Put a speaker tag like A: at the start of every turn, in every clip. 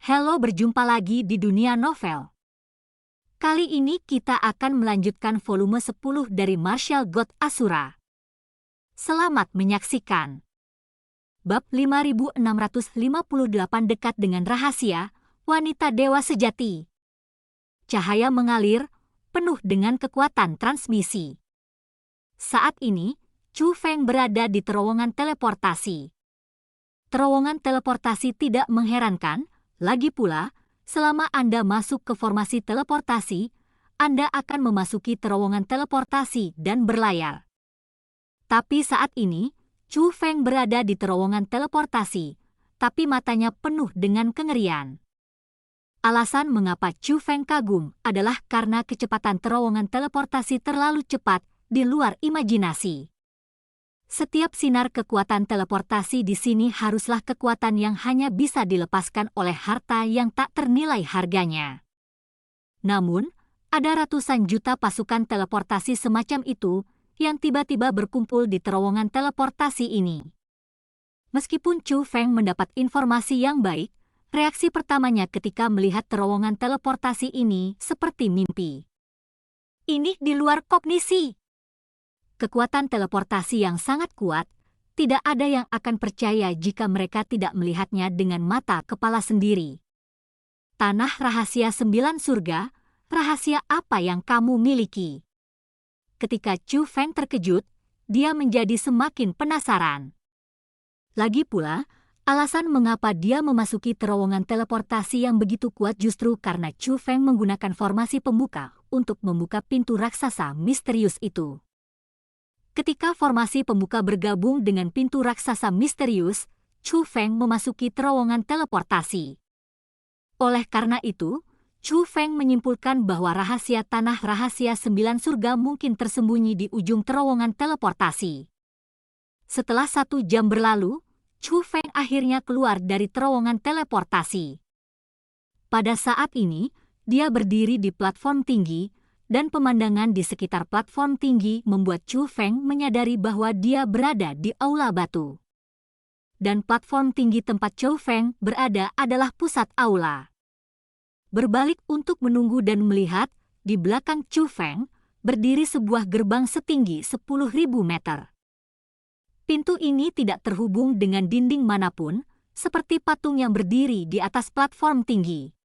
A: Halo, berjumpa lagi di dunia novel. Kali ini kita akan melanjutkan volume 10 dari Martial God Asura. Selamat menyaksikan. Bab 5658 dekat dengan rahasia, wanita dewa sejati. Cahaya mengalir, penuh dengan kekuatan transmisi. Saat ini, Chu Feng berada di terowongan teleportasi. Terowongan teleportasi tidak mengherankan, lagi pula, selama Anda masuk ke formasi teleportasi, Anda akan memasuki terowongan teleportasi dan berlayar. Tapi saat ini, Chu Feng berada di terowongan teleportasi, tapi matanya penuh dengan kengerian. Alasan mengapa Chu Feng kagum adalah karena kecepatan terowongan teleportasi terlalu cepat di luar imajinasi. Setiap sinar kekuatan teleportasi di sini haruslah kekuatan yang hanya bisa dilepaskan oleh harta yang tak ternilai harganya. Namun, ada ratusan juta pasukan teleportasi semacam itu yang tiba-tiba berkumpul di terowongan teleportasi ini. Meskipun Chu Feng mendapat informasi yang baik, reaksi pertamanya ketika melihat terowongan teleportasi ini seperti mimpi. Ini di luar kognisi. Kekuatan teleportasi yang sangat kuat, tidak ada yang akan percaya jika mereka tidak melihatnya dengan mata kepala sendiri. Tanah rahasia 9 surga, rahasia apa yang kamu miliki? Ketika Chu Feng terkejut, dia menjadi semakin penasaran. Lagi pula, alasan mengapa dia memasuki terowongan teleportasi yang begitu kuat justru karena Chu Feng menggunakan formasi pembuka untuk membuka pintu raksasa misterius itu. Ketika formasi pembuka bergabung dengan pintu raksasa misterius, Chu Feng memasuki terowongan teleportasi. Oleh karena itu, Chu Feng menyimpulkan bahwa rahasia tanah rahasia 9 surga mungkin tersembunyi di ujung terowongan teleportasi. Setelah 1 jam berlalu, Chu Feng akhirnya keluar dari terowongan teleportasi. Pada saat ini, dia berdiri di platform tinggi, dan pemandangan di sekitar platform tinggi membuat Chu Feng menyadari bahwa dia berada di aula batu. Dan platform tinggi tempat Chu Feng berada adalah pusat aula. Berbalik untuk menunggu dan melihat, di belakang Chu Feng, berdiri sebuah gerbang setinggi 10.000 meter. Pintu ini tidak terhubung dengan dinding manapun, seperti patung yang berdiri di atas platform tinggi.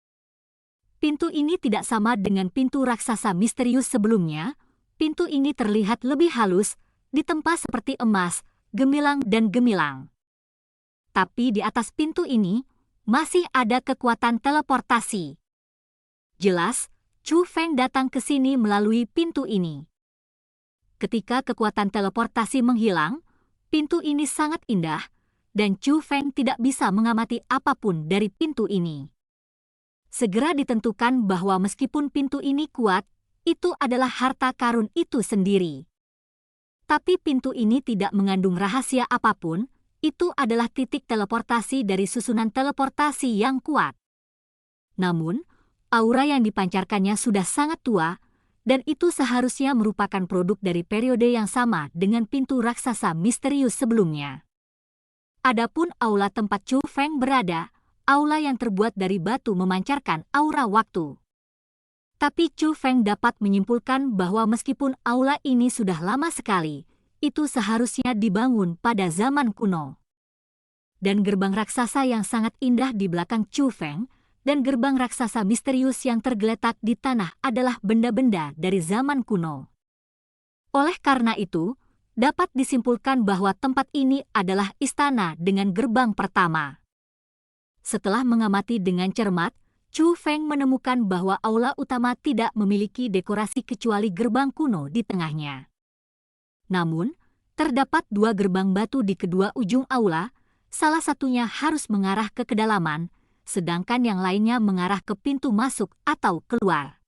A: Pintu ini tidak sama dengan pintu raksasa misterius sebelumnya. Pintu ini terlihat lebih halus, ditempa seperti emas, gemilang dan gemilang. Tapi di atas pintu ini, masih ada kekuatan teleportasi. Jelas, Chu Feng datang ke sini melalui pintu ini. Ketika kekuatan teleportasi menghilang, pintu ini sangat indah, dan Chu Feng tidak bisa mengamati apapun dari pintu ini. Segera ditentukan bahwa meskipun pintu ini kuat, itu adalah harta karun itu sendiri. Tapi pintu ini tidak mengandung rahasia apapun, itu adalah titik teleportasi dari susunan teleportasi yang kuat. Namun, aura yang dipancarkannya sudah sangat tua, dan itu seharusnya merupakan produk dari periode yang sama dengan pintu raksasa misterius sebelumnya. Adapun aula tempat Chu Feng berada, aula yang terbuat dari batu memancarkan aura waktu. Tapi Chu Feng dapat menyimpulkan bahwa meskipun aula ini sudah lama sekali, itu seharusnya dibangun pada zaman kuno. Dan gerbang raksasa yang sangat indah di belakang Chu Feng, dan gerbang raksasa misterius yang tergeletak di tanah adalah benda-benda dari zaman kuno. Oleh karena itu, dapat disimpulkan bahwa tempat ini adalah istana dengan gerbang pertama. Setelah mengamati dengan cermat, Chu Feng menemukan bahwa aula utama tidak memiliki dekorasi kecuali gerbang kuno di tengahnya. Namun, terdapat 2 gerbang batu di kedua ujung aula, salah satunya harus mengarah ke kedalaman, sedangkan yang lainnya mengarah ke pintu masuk atau keluar.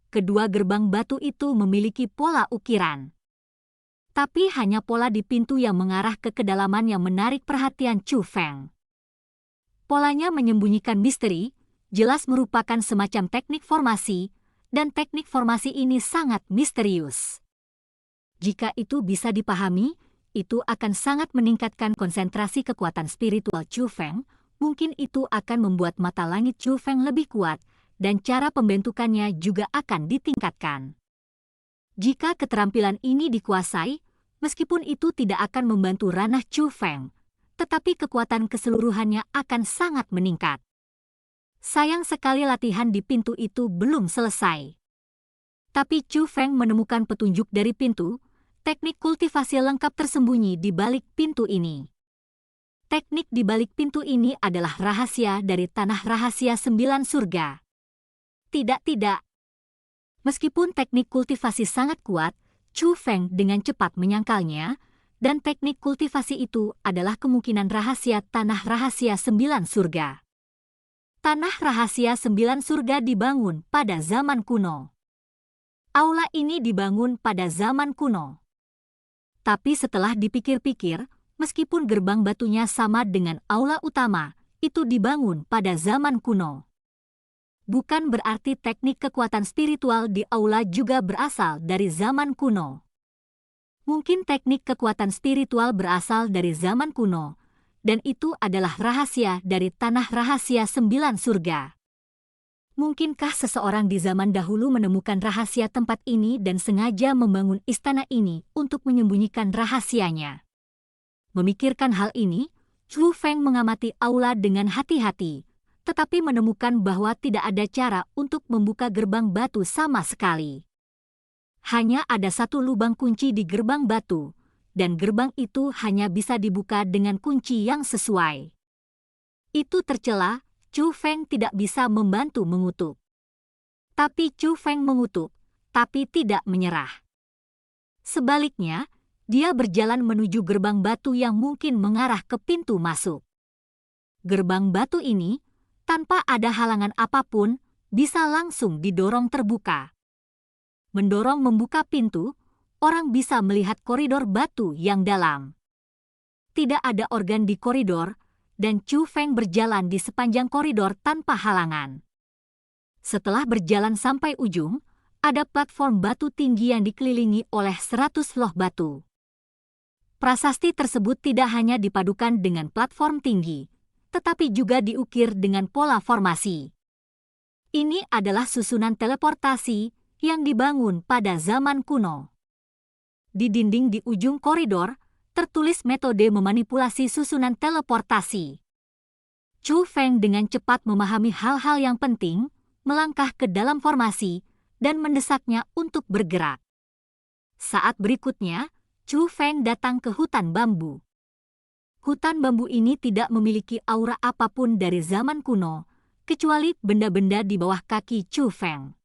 A: Kedua gerbang batu itu memiliki pola ukiran. Tapi hanya pola di pintu yang mengarah ke kedalaman yang menarik perhatian Chu Feng. Polanya menyembunyikan misteri, jelas merupakan semacam teknik formasi, dan teknik formasi ini sangat misterius. Jika itu bisa dipahami, itu akan sangat meningkatkan konsentrasi kekuatan spiritual Chu Feng mungkin itu akan membuat mata langit Chu Feng lebih kuat, dan cara pembentukannya juga akan ditingkatkan. Jika keterampilan ini dikuasai, meskipun itu tidak akan membantu ranah Chu Feng, tetapi kekuatan keseluruhannya akan sangat meningkat. Sayang sekali latihan di pintu itu belum selesai. Tapi Chu Feng menemukan petunjuk dari pintu, teknik kultivasi lengkap tersembunyi di balik pintu ini. Teknik di balik pintu ini adalah rahasia dari tanah rahasia 9 surga. Tidak. Meskipun teknik kultivasi sangat kuat, Chu Feng dengan cepat menyangkalnya, dan teknik kultivasi itu adalah kemungkinan rahasia tanah rahasia 9 surga. Tanah rahasia 9 surga dibangun pada zaman kuno. Aula ini dibangun pada zaman kuno. Tapi setelah dipikir-pikir, meskipun gerbang batunya sama dengan aula utama, itu dibangun pada zaman kuno. Bukan berarti teknik kekuatan spiritual di aula juga berasal dari zaman kuno. Mungkin teknik kekuatan spiritual berasal dari zaman kuno, dan itu adalah rahasia dari tanah rahasia 9 surga. Mungkinkah seseorang di zaman dahulu menemukan rahasia tempat ini dan sengaja membangun istana ini untuk menyembunyikan rahasianya? Memikirkan hal ini, Chu Feng mengamati aula dengan hati-hati, tetapi menemukan bahwa tidak ada cara untuk membuka gerbang batu sama sekali. Hanya ada satu lubang kunci di gerbang batu, dan gerbang itu hanya bisa dibuka dengan kunci yang sesuai. Itu tercela, Chu Feng tidak bisa membantu mengutuk. Tapi Chu Feng mengutuk, tapi tidak menyerah. Sebaliknya, dia berjalan menuju gerbang batu yang mungkin mengarah ke pintu masuk. Gerbang batu ini, tanpa ada halangan apapun, bisa langsung didorong terbuka. Mendorong membuka pintu, orang bisa melihat koridor batu yang dalam. Tidak ada organ di koridor, dan Chu Feng berjalan di sepanjang koridor tanpa halangan. Setelah berjalan sampai ujung, ada platform batu tinggi yang dikelilingi oleh 100 loh batu. Prasasti tersebut tidak hanya dipadukan dengan platform tinggi, tetapi juga diukir dengan pola formasi. Ini adalah susunan teleportasi yang dibangun pada zaman kuno. Di dinding di ujung koridor, tertulis metode memanipulasi susunan teleportasi. Chu Feng dengan cepat memahami hal-hal yang penting, melangkah ke dalam formasi, dan mendesaknya untuk bergerak. Saat berikutnya, Chu Feng datang ke hutan bambu. Hutan bambu ini tidak memiliki aura apapun dari zaman kuno, kecuali benda-benda di bawah kaki Chu Feng.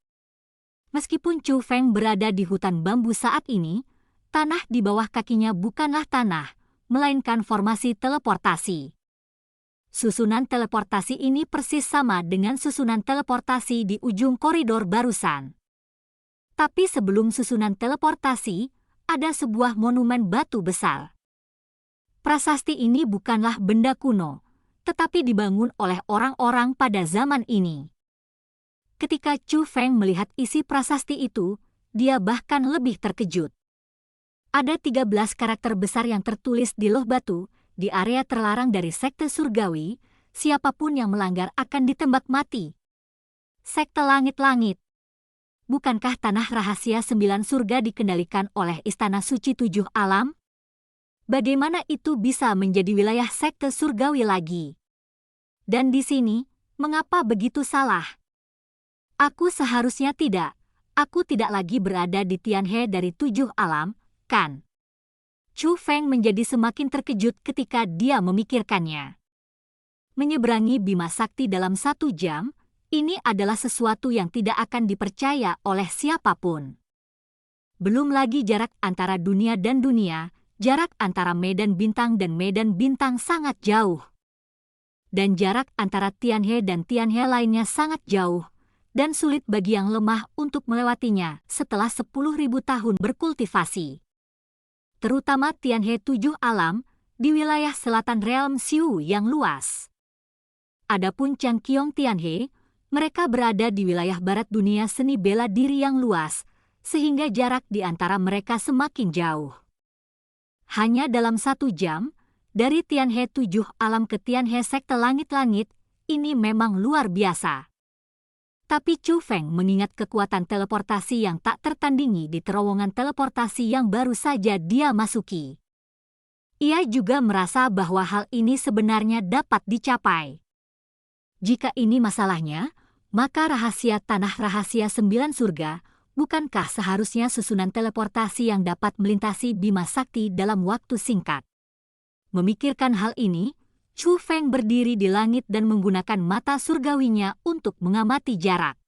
A: Meskipun Chu Feng berada di hutan bambu saat ini, tanah di bawah kakinya bukanlah tanah, melainkan formasi teleportasi. Susunan teleportasi ini persis sama dengan susunan teleportasi di ujung koridor barusan. Tapi sebelum susunan teleportasi, ada sebuah monumen batu besar. Prasasti ini bukanlah benda kuno, tetapi dibangun oleh orang-orang pada zaman ini. Ketika Chu Feng melihat isi prasasti itu, dia bahkan lebih terkejut. Ada 13 karakter besar yang tertulis di loh batu, di area terlarang dari sekte surgawi, siapapun yang melanggar akan ditembak mati. Sekte langit-langit. Bukankah tanah rahasia 9 surga dikendalikan oleh istana suci 7 alam? Bagaimana itu bisa menjadi wilayah sekte surgawi lagi? Dan di sini, mengapa begitu salah? Aku seharusnya tidak. Aku tidak lagi berada di Tianhe dari 7 alam, kan? Chu Feng menjadi semakin terkejut ketika dia memikirkannya. Menyeberangi Bima Sakti dalam 1 jam, ini adalah sesuatu yang tidak akan dipercaya oleh siapapun. Belum lagi jarak antara dunia dan dunia, jarak antara medan bintang dan medan bintang sangat jauh. Dan jarak antara Tianhe dan Tianhe lainnya sangat jauh, dan sulit bagi yang lemah untuk melewatinya setelah 10.000 tahun berkultivasi. Terutama Tianhe 7 alam, di wilayah selatan realm Xiu yang luas. Adapun Changqiong Tianhe, mereka berada di wilayah barat dunia seni bela diri yang luas, sehingga jarak di antara mereka semakin jauh. Hanya dalam 1 jam, Dari Tianhe 7 alam ke Tianhe sekte langit-langit, ini memang luar biasa. Tapi Chu Feng mengingat kekuatan teleportasi yang tak tertandingi di terowongan teleportasi yang baru saja dia masuki. Ia juga merasa bahwa hal ini sebenarnya dapat dicapai. Jika ini masalahnya, maka rahasia tanah rahasia 9 surga, bukankah seharusnya susunan teleportasi yang dapat melintasi Bima Sakti dalam waktu singkat? Memikirkan hal ini, Chu Feng berdiri di langit dan menggunakan mata surgawinya untuk mengamati jarak.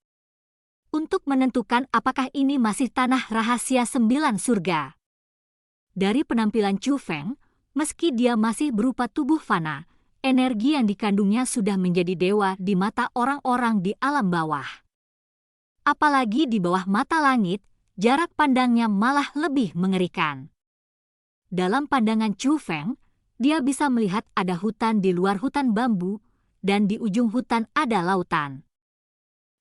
A: Untuk menentukan apakah ini masih tanah rahasia 9 surga. Dari penampilan Chu Feng, meski dia masih berupa tubuh fana, energi yang dikandungnya sudah menjadi dewa di mata orang-orang di alam bawah. Apalagi di bawah mata langit, jarak pandangnya malah lebih mengerikan. Dalam pandangan Chu Feng, dia bisa melihat ada hutan di luar hutan bambu, dan di ujung hutan ada lautan.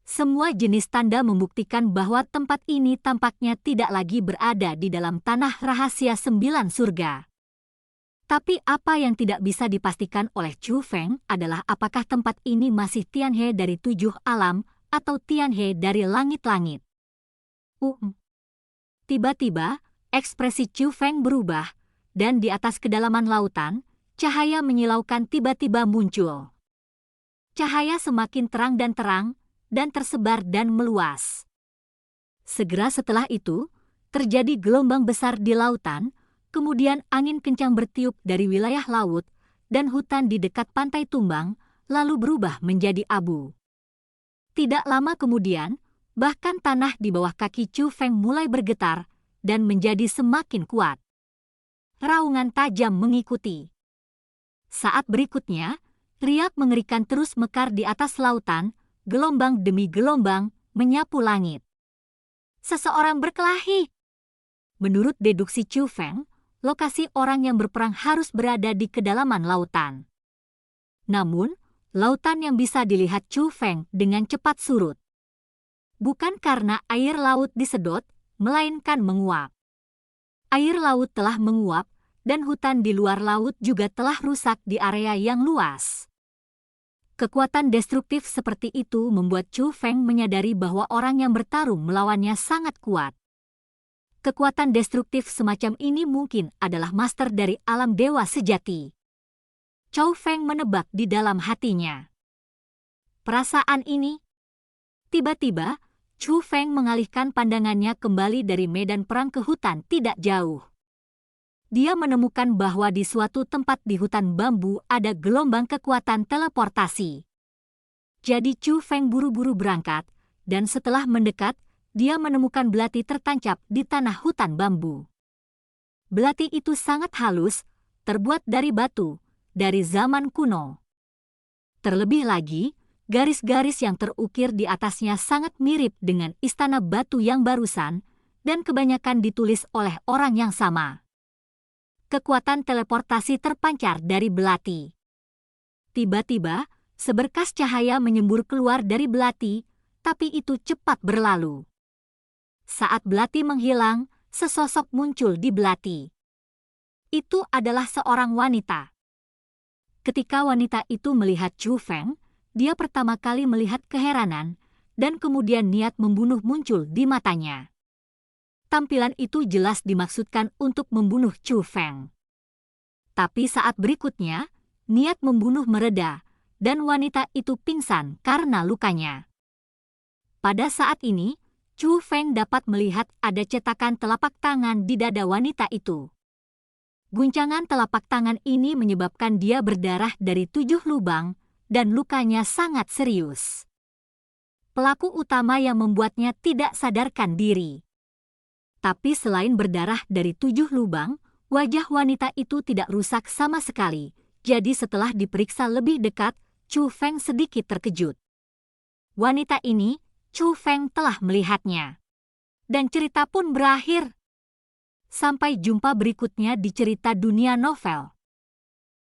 A: Semua jenis tanda membuktikan bahwa tempat ini tampaknya tidak lagi berada di dalam tanah rahasia 9 surga. Tapi apa yang tidak bisa dipastikan oleh Chu Feng adalah apakah tempat ini masih Tianhe dari 7 alam atau Tianhe dari langit-langit. Tiba-tiba, ekspresi Chu Feng berubah, dan di atas kedalaman lautan, cahaya menyilaukan tiba-tiba muncul. Cahaya semakin terang, dan tersebar dan meluas. Segera setelah itu, terjadi gelombang besar di lautan, kemudian angin kencang bertiup dari wilayah laut, dan hutan di dekat pantai tumbang, lalu berubah menjadi abu. Tidak lama kemudian, bahkan tanah di bawah kaki Chu Feng mulai bergetar, dan menjadi semakin kuat. Raungan tajam mengikuti. Saat berikutnya, riak mengerikan terus mekar di atas lautan, gelombang demi gelombang menyapu langit. Seseorang berkelahi. Menurut deduksi Chu Feng, lokasi orang yang berperang harus berada di kedalaman lautan. Namun, lautan yang bisa dilihat Chu Feng dengan cepat surut. Bukan karena air laut disedot, melainkan menguap. Air laut telah menguap, dan hutan di luar laut juga telah rusak di area yang luas. Kekuatan destruktif seperti itu membuat Chu Feng menyadari bahwa orang yang bertarung melawannya sangat kuat. Kekuatan destruktif semacam ini mungkin adalah master dari alam dewa sejati. Chu Feng menebak di dalam hatinya. Perasaan ini. Tiba-tiba, Chu Feng mengalihkan pandangannya kembali dari medan perang ke hutan tidak jauh. Dia menemukan bahwa di suatu tempat di hutan bambu ada gelombang kekuatan teleportasi. Jadi Chu Feng buru-buru berangkat, dan setelah mendekat, dia menemukan belati tertancap di tanah hutan bambu. Belati itu sangat halus, terbuat dari batu, dari zaman kuno. Terlebih lagi, garis-garis yang terukir di atasnya sangat mirip dengan istana batu yang barusan, dan kebanyakan ditulis oleh orang yang sama. Kekuatan teleportasi terpancar dari belati. Tiba-tiba, seberkas cahaya menyembur keluar dari belati, tapi itu cepat berlalu. Saat belati menghilang, sesosok muncul di belati. Itu adalah seorang wanita. Ketika wanita itu melihat Chu Feng, dia pertama kali melihat keheranan, dan kemudian niat membunuh muncul di matanya. Tampilan itu jelas dimaksudkan untuk membunuh Chu Feng. Tapi saat berikutnya, niat membunuh mereda, dan wanita itu pingsan karena lukanya. Pada saat ini, Chu Feng dapat melihat ada cetakan telapak tangan di dada wanita itu. Guncangan telapak tangan ini menyebabkan dia berdarah dari 7 lubang, dan lukanya sangat serius. Pelaku utama yang membuatnya tidak sadarkan diri. Tapi selain berdarah dari 7 lubang, wajah wanita itu tidak rusak sama sekali. Jadi setelah diperiksa lebih dekat, Chu Feng sedikit terkejut. Wanita ini, Chu Feng telah melihatnya. Dan cerita pun berakhir. Sampai jumpa berikutnya di cerita dunia novel.